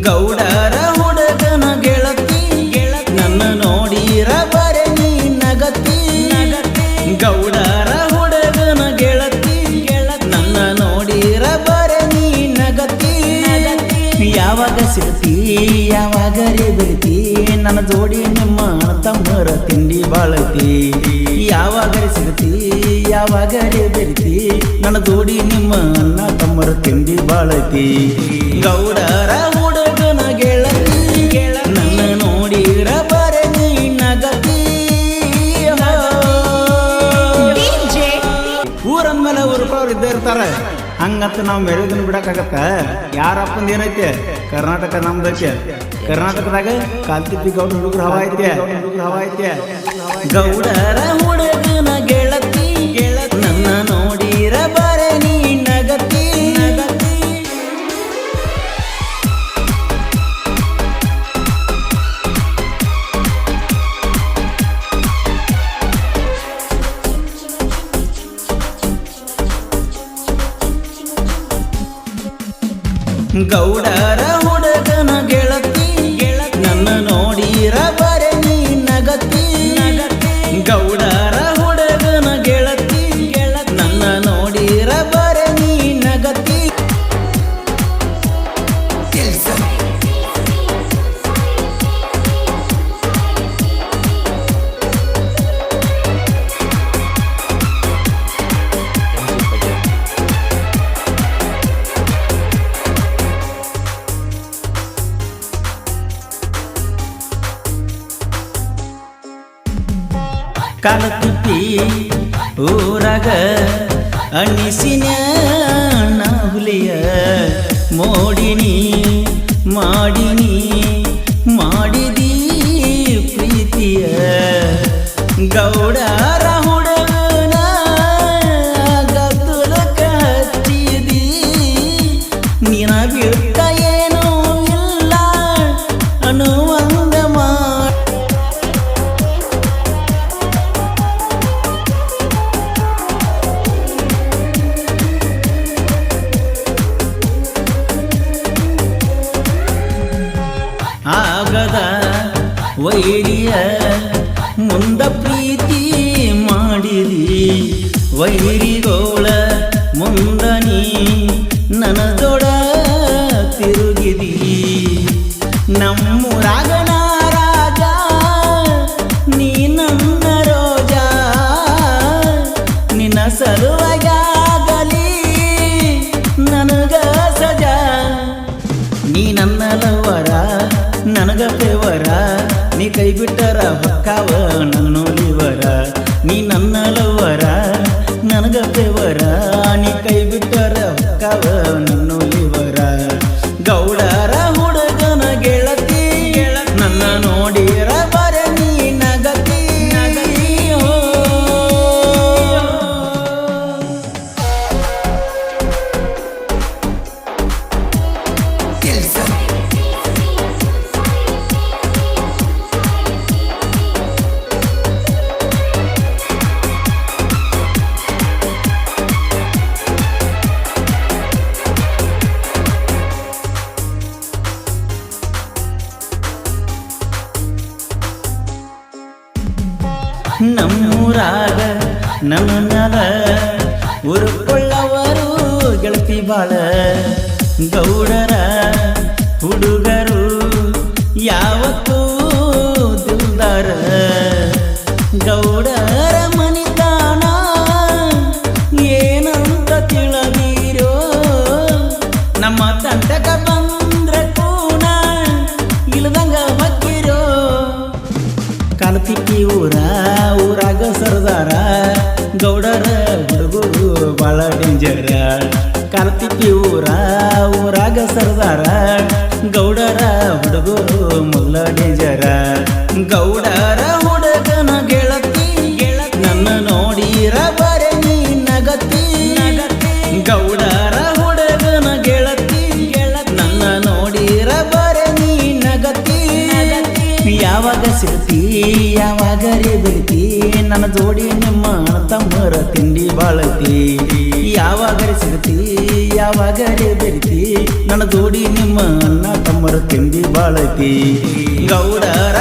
ಗೌಡರ ಹುಡುಗನ ಗೆಳತಿ ನನ್ನ ನೋಡಿರ ಬರೆ ನೀ ನಗತಿ ಗೌಡರ ಹುಡುಗನ ಗೆಳತಿ ನನ್ನ ನೋಡಿರ ಬರೆ ನೀ ನಗತಿ ಯಾವಾಗ ಸಿಗ್ತಿ ಯಾವಾಗರೇ ಬಿಡ್ತಿ ನನ್ನ ಜೋಡಿ ನಿಮ್ಮ ತಮ್ಮರ ತಿಂಡಿ ಬಾಳತಿ ಯಾವಾಗರೇ ಸಿಗ್ತಿ ಯಾವಾಗರೇ ಬಿಡ್ತಿ ನನ್ನ ಜೋಡಿ ನಿಮ್ಮ ಅಣ್ಣ ತಮ್ಮರ ತಿಂಡಿ ಬಾಳತಿ ಗೌಡರ ಹುಡುಗನ ಗೆಳತಿ ನನ್ನ ನೋಡಿರ ಬರೆ ನೀ ನಗತಿ ಊರಂದ್ಮೇಲೆ ಊರು ಇದ್ದೇ ಇರ್ತಾರೆ ಹಂಗಂತ ನಾವು ಮೆರೆದನ್ನು ಬಿಡಕ್ಕಾಗತ್ತ ಯಾರಪ್ಪಂದ ಏನೈತೆ ಕರ್ನಾಟಕ ನಮ್ದೈತೆ ಕರ್ನಾಟಕದಾಗ ಕಾಲ್ತಿಪ್ಪಿ ಗೌಡ ಹುಡುಗರು ಹವಾ ಐತೆ ಗೌಡರ ಹುಡುಗನ ಗೆಳತಿ ನನ್ನ ನೋಡಿರ ಬರೆ ನೀ ನಗತಿ ಗೌಡರ ಹುಡುಗನ ಗೆಳತಿ ನನ್ನ ನೋಡಿರ ಬರೆ ನೀ ನಗತಿ ಗೌಡರ ಹುಡುಗನ ಗೆಳತಿ ನನ್ನ ನೋಡಿರ ಬರೆ ನೀ ನಗತಿ ಕಾಲತುಪ್ಪಿ ಊರಾಗ ಅಣಿಸಿನ ಹುಲಿಯ ಮೋಡಿನಿ ಮಾಡಿದಿ ಪ್ರೀತಿಯ ಗೌಡರ ಹುಡುಗನ ಗದ್ದಲಕ ಹಚ್ಚಿದಿ ನಿನ ಬಿಟ್ಟ ಏನೂ ಇಲ್ಲ ಅನ್ನುವಂಗ ಆಗದ ವೈರಿಯ ಮುಂದ ಪ್ರೀತಿ ಮಾಡಿದಿ ವೈರಿಗೋಳ ಮುಂದ ನೀ ನನ್ನ ಜೋಡ ತಿರುಗಿದಿ ನಮ್ಮೂರಾಗ ರಾಜ ನೀ ನನ್ನ ರೋಜ ನಿನ್ನ ಸಲುವಾಗಲಿ ನನಗ ಸಜಾ ನೀ ನನ್ನ ಲವರ ನನಗ ಫೇವರ ನೀ ಕೈ ಬಿಟ್ಟರ ಹೊಕ್ಕಾವ ನನ್ನೋಲಿವರ ನೀ ನನ್ನ ಲವರ ನನಗ ಫೇವರ ನೀ ಕೈ ಬಿಟ್ಟರ ಹೊಕ್ಕಾವ ನನ್ನೋಲಿವರ ಗೌಡರ ಹುಡುಗನ ಗೆಳತಿ ನನ್ನ ನೋಡಿರ ಬರೆ ನೀ ನಗತಿ ನಮ್ಮೂರಾಗ ನನ್ನ ಉರುಕೊಳ್ಳವರು ಗೆಳತಿ ಬಾಳ ಗೌಡರ ಹುಡುಗರು ಯಾವತ್ತೂ ದಿಲ್ದಾರ ಗೌಡರ ಮನಿತಾನ ಏನಂತ ತಿಳಿದಿರೋ ನಮ್ಮ ತಂಟಕ ಬಂದ್ರ ಕೂನ ಇಲ್ದಂಗ ಮಕ್ಕಿರೋ ಕಾಲತಿಪ್ಪಿ ಊರಾಗ ಸರ್ದಾರ ಗೌಡರ ಹುಡುಗರು ಬಾಳ ಡೇಂಜರ ಕಾಲತಿಪ್ಪಿ ಊರಾಗ ಸರ್ದಾರ ಗೌಡರ ಹುಡುಗರು ಮುಲ್ಲ ಡೇಂಜರ ಗೌಡರ ಹುಡುಗನ ಗೆಳತಿ ನನ್ನ ನೋಡಿರ ಬರೆ ನೀ ನಗತಿ ಗೌಡರ ಹುಡುಗನ ಗೆಳತಿ ನನ್ನ ನೋಡಿರ ಬರೆ ನೀ ನಗತಿ ಯಾವಾಗ ಸಿಗ್ತಿ ಯಾವಾಗರೇ ಬಿಡ್ತಿ ನನ್ನ ಜೋಡಿ ನಿಮ್ಮ ತಮ್ಮರ ತಿಂಡಿ ಬಾಳತಿ ಯಾವಾಗರೇ ಸಿಗ್ತಿ ಯಾವಾಗರೇ ಬೆರಿತಿ ನನ್ನ ಜೋಡಿ ನಿಮ್ಮ ಅಣ್ಣ ತಮ್ಮರ ತಿಂಡಿ ಬಾಳತಿ ಗೌಡರ